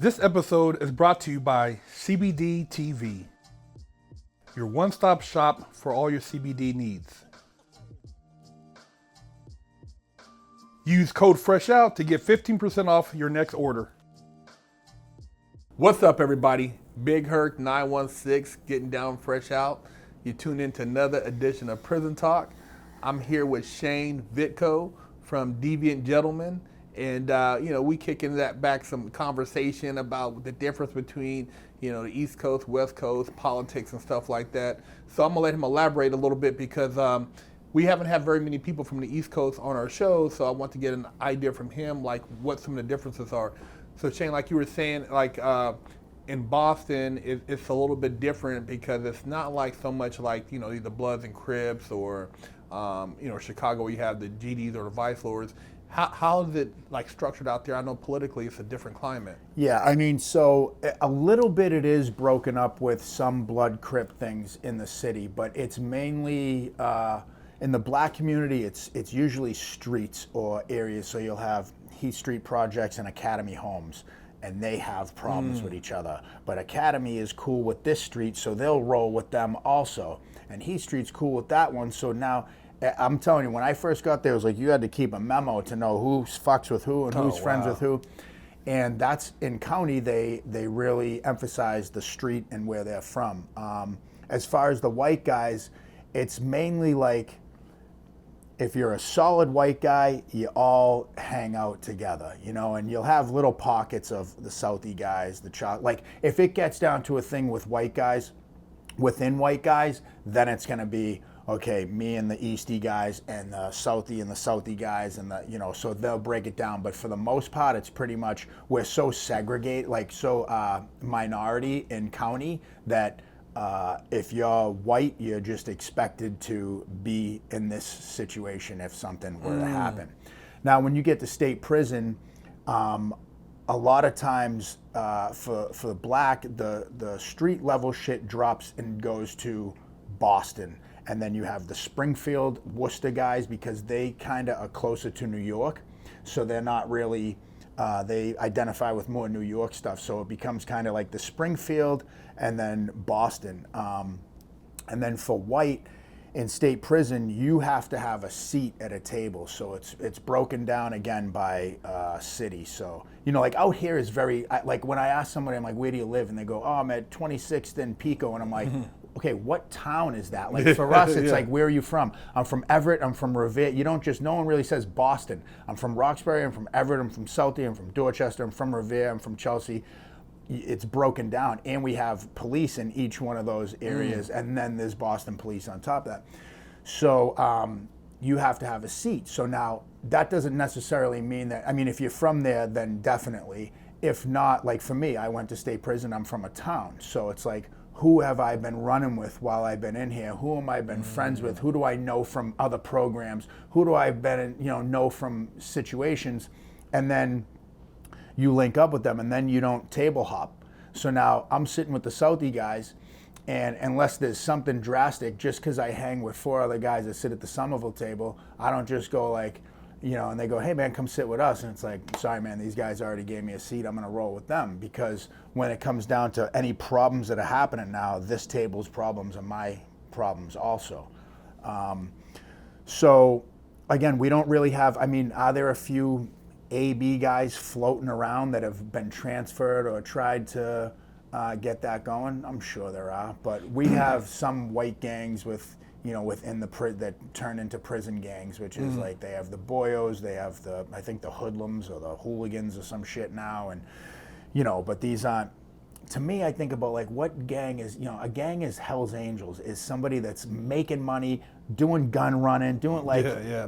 This episode is brought to you by CBD TV, your one-stop shop for all your CBD needs. Use code FRESHOUT to get 15% off your next order. What's up, everybody? Big Herc 916 getting down fresh out. You tune in to another edition of Prison Talk. I'm here with Shane Vitko from Deviant Gentlemen. And, we kicking that back some conversation about the difference between, the East Coast, West Coast, politics and stuff like that. So I'm going to let him elaborate a little bit because we haven't had very many people from the East Coast on our show. So I want to get an idea from him, like what some of the differences are. So Shane, like you were saying, in Boston, it's a little bit different because it's not like so much like, either Bloods and Crips or, Chicago where you have the GDs or the Vice Lords. How is it structured out there? I know politically it's a different climate. Yeah, so a little bit it is broken up with some Blood Crip things in the city, but it's mainly in the black community. It's usually streets or areas. So you'll have Heath Street Projects and Academy Homes, and they have problems with each other. But Academy is cool with this street, so they'll roll with them also. And Heath Street's cool with that one, so now. I'm telling you, when I first got there, it was like you had to keep a memo to know who fucks with who and who's friends with who. And that's in county, they really emphasize the street and where they're from. As far as the white guys, it's mainly like if you're a solid white guy, you all hang out together, and you'll have little pockets of the Southie guys, if it gets down to a thing with white guys, within white guys, then it's going to be, okay, me and the Eastie guys and the Southie guys and so they'll break it down. But for the most part, it's pretty much, we're so segregated, minority in county that if you're white, you're just expected to be in this situation if something were to happen. Now, when you get to state prison, a lot of times for black, the street level shit drops and goes to Boston. And then you have the Springfield, Worcester guys because they kind of are closer to New York. So they're not really, they identify with more New York stuff. So it becomes kind of like the Springfield and then Boston. And then for white, in state prison, you have to have a seat at a table. So it's broken down again by city. So, out here is very, when I ask somebody, I'm like, where do you live? And they go, I'm at 26th and Pico. And I'm like, okay, what town is that? For us, it's like, where are you from? I'm from Everett, I'm from Revere. No one really says Boston. I'm from Roxbury, I'm from Everett, I'm from Southie, I'm from Dorchester, I'm from Revere, I'm from Chelsea. It's broken down, and we have police in each one of those areas, and then there's Boston police on top of that. So you have to have a seat. So now, that doesn't necessarily mean that, if you're from there, then definitely. If not, like for me, I went to state prison, I'm from a town. So it's like, who have I been running with while I've been in here? Who am I been friends with? Who do I know from other programs? Who do I know from situations? And then you link up with them, and then you don't table hop. So now I'm sitting with the Southie guys, and unless there's something drastic, just because I hang with 4 other guys that sit at the Somerville table, I don't just go and they go, hey man, come sit with us. And it's like, sorry man, these guys already gave me a seat. I'm gonna roll with them. Because when it comes down to any problems that are happening now, this table's problems are my problems also. So again, we don't really have, are there a few AB guys floating around that have been transferred or tried to get that going? I'm sure there are, but we have some white gangs within that turn into prison gangs, which is like they have the boyos, they have I think the hoodlums or the hooligans or some shit now, and but these aren't. To me, I think about what gang is. A gang is Hell's Angels, is somebody that's making money, doing gun running, doing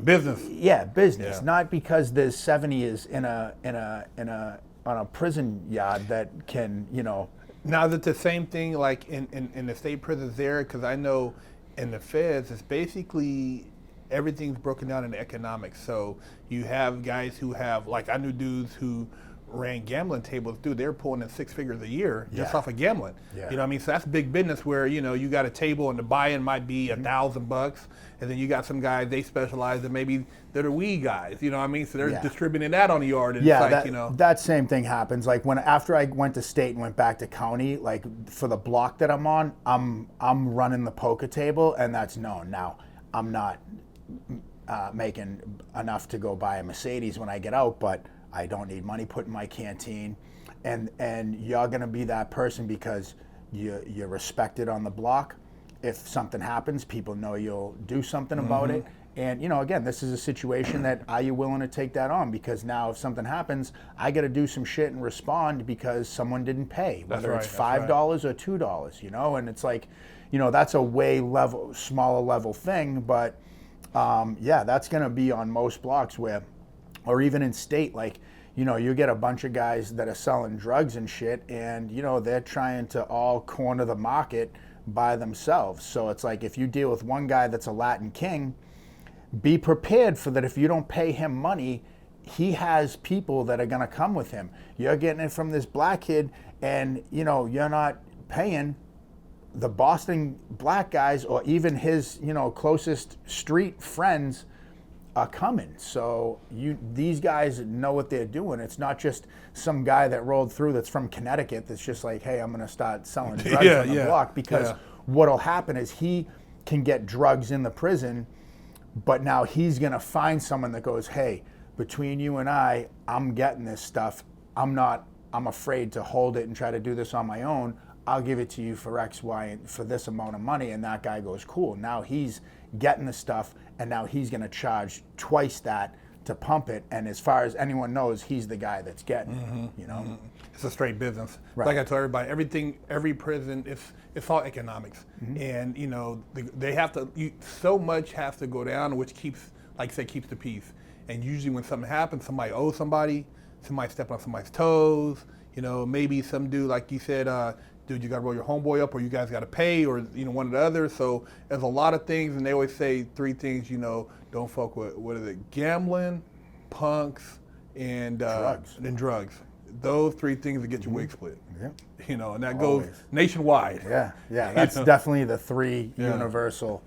business. Yeah, business. Yeah. Not because there's 70 is on a prison yard that can Now is it the same thing in the state prisons there? Because I know in the feds, it's basically everything's broken down in economics. So you have guys who have, I knew dudes who ran gambling tables, dude, they were pulling in 6 figures a year just Yeah. off of gambling. Yeah. You know what I mean? So that's big business where, you know, you got a table and the buy-in might be $1,000, and then you got some guys, they specialize in maybe they're the weed guys, you know what I mean? So they're Yeah. distributing that on the yard, and Yeah, it's like, that, you know. that same thing happens. Like after I went to state and went back to county, like for the block that I'm on, I'm running the poker table, and that's known. Now, I'm not making enough to go buy a Mercedes when I get out, but I don't need money put in my canteen, and you're gonna be that person because you're respected on the block. If something happens, people know you'll do something about it. And you know, again, this is a situation that are you willing to take that on? Because now, if something happens, I got to do some shit and respond because someone didn't pay, whether right, it's that's $5 or $2. You know, and it's like, you know, that's a way smaller level thing, but yeah, that's going to be on most blocks where, or even in state, like, you know, you get a bunch of guys that are selling drugs and shit, and you know, they're trying to all corner the market by themselves. So it's like, if you deal with one guy that's a Latin king, be prepared for that. If you don't pay him money, he has people that are going to come with him. You're getting it from this black kid, and you know, you're not paying. The Boston black guys, or even his, you know, closest street friends, are coming. So these guys know what they're doing. It's not just some guy that rolled through that's from Connecticut that's just like, hey, I'm going to start selling drugs on the block. Because what'll happen is he can get drugs in the prison, but now he's going to find someone that goes, hey, between you and I'm getting this stuff. I'm afraid to hold it and try to do this on my own. I'll give it to you for X, Y, for this amount of money. And that guy goes, cool. Now he's getting the stuff, and now he's going to charge twice that to pump it. And as far as anyone knows, he's the guy that's getting it, you know? It's a straight business. Right. Like I told everybody, every prison, it's all economics. And, you know, they have to, so much has to go down, which keeps, like I said, keeps the peace. And usually when something happens, somebody owes somebody step on somebody's toes, you know, maybe some dude, like you said, dude, you got to roll your homeboy up, or you guys got to pay, or, you know, one or the other. So there's a lot of things, and they always say 3 things, you know, don't fuck with, what is it, gambling, punks, and drugs. Those 3 things that get your wig split. Yeah. You know, and that Always. goes nationwide. Yeah, that's definitely the 3 universal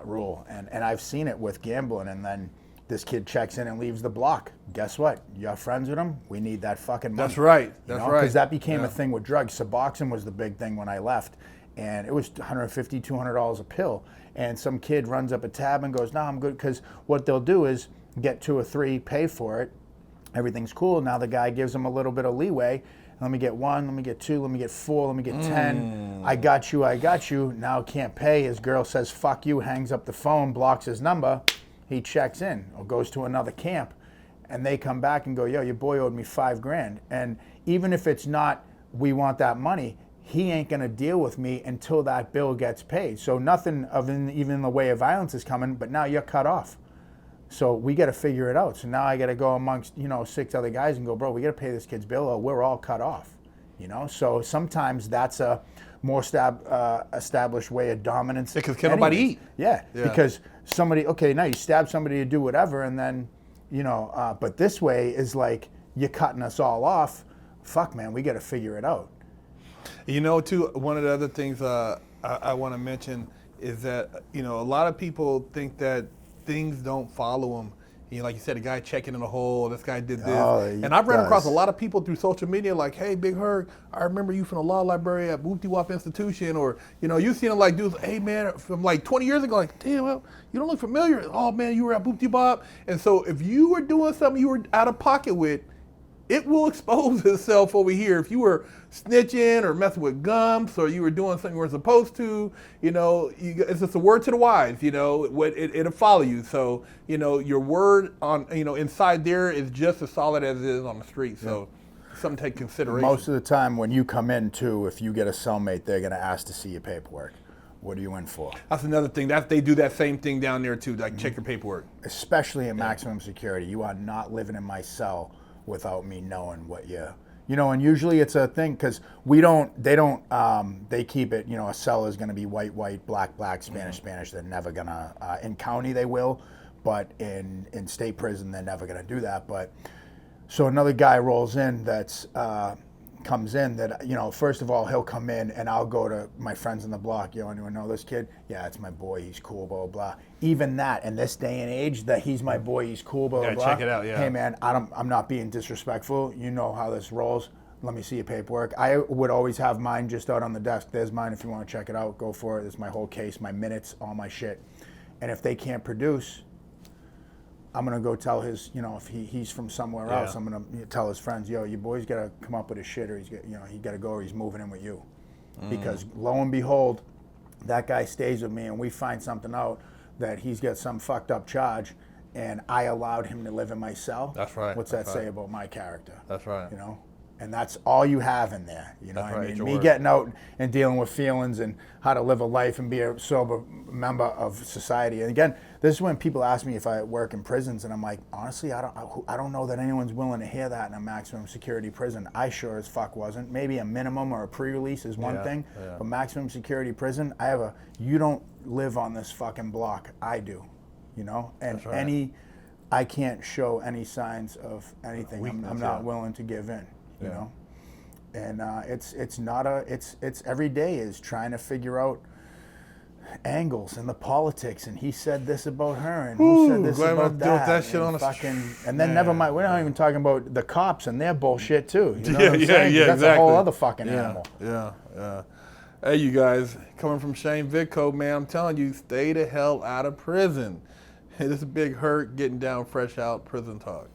rule. And I've seen it with gambling, and then this kid checks in and leaves the block. Guess what? You're friends with him? We need that fucking money. That's right. That's right. Because that became a thing with drugs. Suboxone was the big thing when I left. And it was $150, $200 a pill. And some kid runs up a tab and goes, no, I'm good. Because what they'll do is get 2 or 3, pay for it. Everything's cool. Now the guy gives them a little bit of leeway. Let me get 1, let me get 2, let me get 4, let me get 10. I got you. Now can't pay. His girl says, fuck you, hangs up the phone, blocks his number. He checks in or goes to another camp, and they come back and go, yo, your boy owed me $5,000. And even if it's not, we want that money, he ain't gonna deal with me until that bill gets paid. So nothing of even in the way of violence is coming, but now you're cut off. So we got to figure it out. So now I got to go amongst, you know, 6 other guys and go, bro, we got to pay this kid's bill, or we're all cut off. You know, so sometimes that's a more established way of dominance. Because can nobody eat? Yeah, because somebody, okay, now you stab somebody to do whatever, and then, you know, but this way is like, you're cutting us all off. Fuck, man, we got to figure it out. You know, too, one of the other things I want to mention is that, you know, a lot of people think that things don't follow them. You know, like you said, a guy checking in a hole, this guy did this. And I've ran across a lot of people through social media like, hey, Big Herc, I remember you from the law library at Whoopty Wop Institution. Or, you know, you seen them like dudes, hey, man, from like 20 years ago, like, damn, well, you don't look familiar. Oh, man, you were at Whoopty Wop. And so if you were doing something you were out of pocket with, it will expose itself over here. If you were snitching or messing with gumps, or you were doing something you weren't supposed to, you know, it's just a word to the wise, you know, it'll follow you. So, you know, your word on, you know, inside there is just as solid as it is on the street. So something to take consideration. Most of the time when you come in too, if you get a cellmate, they're going to ask to see your paperwork. What are you in for? That's another thing. They do that same thing down there too, like check your paperwork. Especially in maximum security. You are not living in my cell without me knowing what you know, and usually it's a thing because they keep it, you know, a cell is going to be white, black, Spanish. They're never going to, in county they will, but in state prison, they're never going to do that. But So another guy rolls in that's comes in that, you know, first of all, he'll come in and I'll go to my friends in the block. Yo, anyone know this kid? Yeah, it's my boy. He's cool, blah, blah, blah. Even that, in this day and age, that he's my boy, he's cool, blah, blah, blah. Check it out, yeah. Hey, man, I'm not being disrespectful. You know how this rolls. Let me see your paperwork. I would always have mine just out on the desk. There's mine. If you want to check it out, go for it. There's my whole case, my minutes, all my shit. And if they can't produce, I'm gonna go tell his, you know, if he's from somewhere else, I'm gonna tell his friends, yo, your boy's gotta come up with his shit, or he's got, you know, he gotta go, or he's moving in with you, because lo and behold, that guy stays with me, and we find something out that he's got some fucked up charge, and I allowed him to live in my cell. That's right. What's that say about my character? That's right. You know. And that's all you have in there, you know what I mean? Me word. getting out and dealing with feelings and how to live a life and be a sober member of society. And again, this is when people ask me if I work in prisons, and I'm like, honestly, I don't know that anyone's willing to hear that in a maximum security prison. I sure as fuck wasn't. Maybe a minimum or a pre-release is one thing, but maximum security prison, you don't live on this fucking block. I do, you know? And I can't show any signs of anything. Weakness, I'm not willing to give in. You know, and it's every day is trying to figure out angles and the politics, and he said this about her, and he said this about that, shit on and then never mind, we're not even talking about the cops and their bullshit too. You know what I'm saying? That's exactly. A whole other fucking animal. Yeah. Hey, you guys, coming from Shane Vitko, man, I'm telling you, stay the hell out of prison. This is Big Hurt getting down fresh out prison talk.